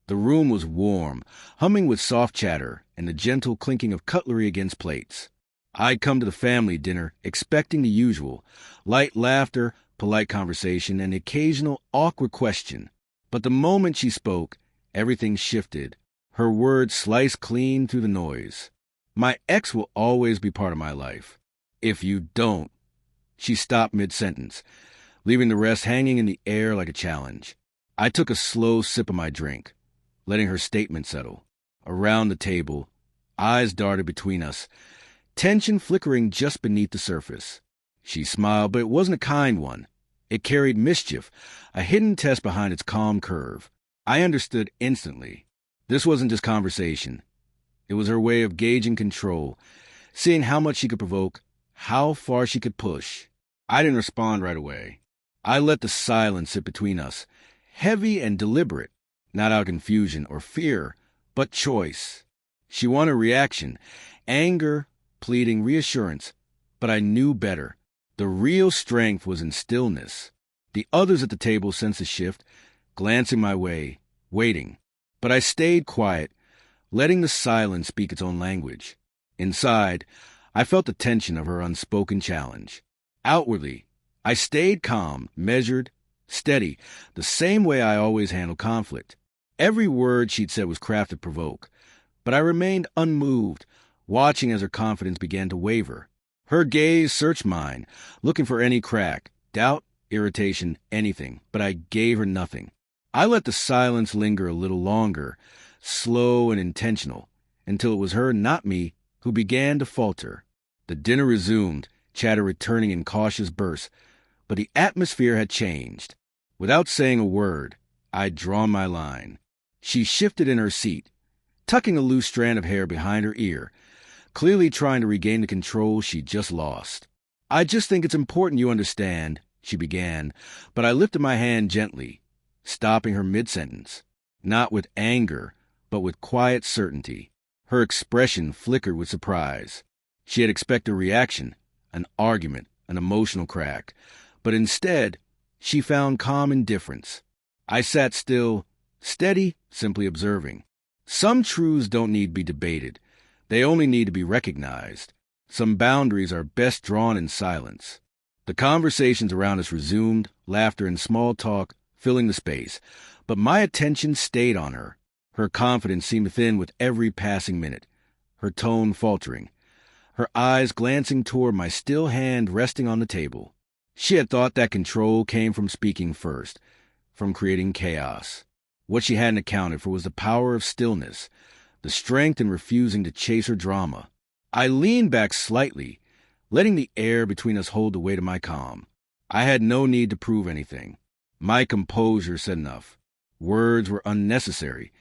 The room was warm, humming with soft chatter and the gentle clinking of cutlery against plates. I'd come to the family dinner expecting the usual, light laughter, polite conversation, and the occasional awkward question. But the moment she spoke, everything shifted. Her words sliced clean through the noise. My ex will always be part of my life. If you don't... She stopped mid-sentence, leaving the rest hanging in the air like a challenge. I took a slow sip of my drink, letting her statement settle. Around the table, eyes darted between us, tension flickering just beneath the surface. She smiled, but it wasn't a kind one. It carried mischief, a hidden test behind its calm curve. I understood instantly. This wasn't just conversation. It was her way of gauging control, seeing how much she could provoke, how far she could push. I didn't respond right away. I let the silence sit between us, heavy and deliberate, not out of confusion or fear, but choice. She wanted reaction, anger, pleading, reassurance, but I knew better. The real strength was in stillness. The others at the table sensed a shift, glancing my way, waiting. But I stayed quiet, letting the silence speak its own language. Inside, I felt the tension of her unspoken challenge. Outwardly, I stayed calm, measured, steady, the same way I always handled conflict. Every word she'd said was crafted to provoke, but I remained unmoved, watching as her confidence began to waver. Her gaze searched mine, looking for any crack, doubt, irritation, anything, but I gave her nothing. I let the silence linger a little longer, slow and intentional, until it was her, not me, who began to falter. The dinner resumed, chatter returning in cautious bursts, but the atmosphere had changed. Without saying a word, I'd drawn my line. She shifted in her seat, tucking a loose strand of hair behind her ear, clearly trying to regain the control she'd just lost. "I just think it's important you understand," she began, but I lifted my hand gently, stopping her mid-sentence, not with anger, but with quiet certainty. Her expression flickered with surprise. She had expected a reaction, an argument, an emotional crack, but instead, she found calm indifference. I sat still, steady, simply observing. Some truths don't need to be debated. They only need to be recognized. Some boundaries are best drawn in silence. The conversations around us resumed, laughter and small talk filling the space, but my attention stayed on her. Her confidence seemed thin with every passing minute, her tone faltering, her eyes glancing toward my still hand resting on the table. She had thought that control came from speaking first, from creating chaos. What she hadn't accounted for was the power of stillness, the strength in refusing to chase her drama. I leaned back slightly, letting the air between us hold the weight of my calm. I had no need to prove anything. My composure said enough. Words were unnecessary.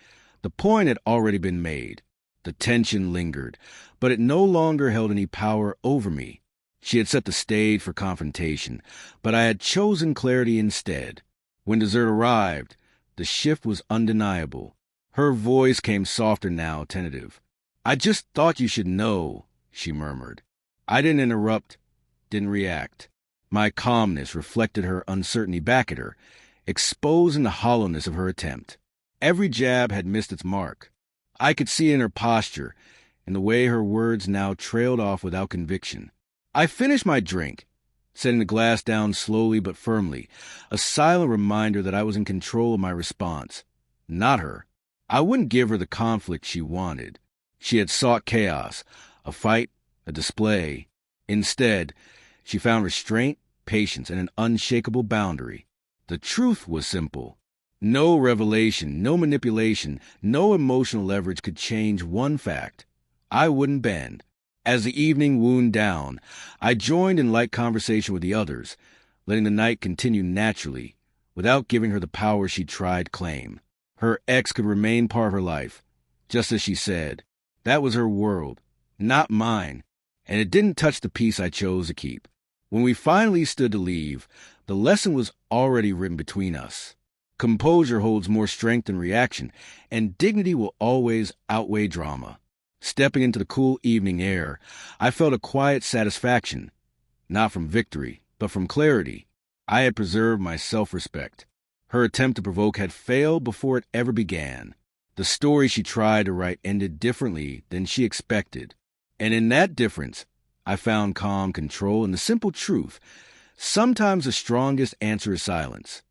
The point had already been made. The tension lingered, but it no longer held any power over me. She had set the stage for confrontation, but I had chosen clarity instead. When dessert arrived, the shift was undeniable. Her voice came softer now, tentative. "I just thought you should know," she murmured. I didn't interrupt, didn't react. My calmness reflected her uncertainty back at her, exposing the hollowness of her attempt. Every jab had missed its mark. I could see in her posture, in the way her words now trailed off without conviction. I finished my drink, setting the glass down slowly but firmly, a silent reminder that I was in control of my response, not her. I wouldn't give her the conflict she wanted. She had sought chaos, a fight, a display. Instead, she found restraint, patience, and an unshakable boundary. The truth was simple. No revelation, no manipulation, no emotional leverage could change one fact. I wouldn't bend. As the evening wound down, I joined in light conversation with the others, letting the night continue naturally, without giving her the power she tried to claim. Her ex could remain part of her life, just as she said. That was her world, not mine, and it didn't touch the peace I chose to keep. When we finally stood to leave, the lesson was already written between us. Composure holds more strength than reaction, and dignity will always outweigh drama. Stepping into the cool evening air, I felt a quiet satisfaction, not from victory, but from clarity. I had preserved my self-respect. Her attempt to provoke had failed before it ever began. The story she tried to write ended differently than she expected. And in that difference, I found calm control and the simple truth. Sometimes the strongest answer is silence.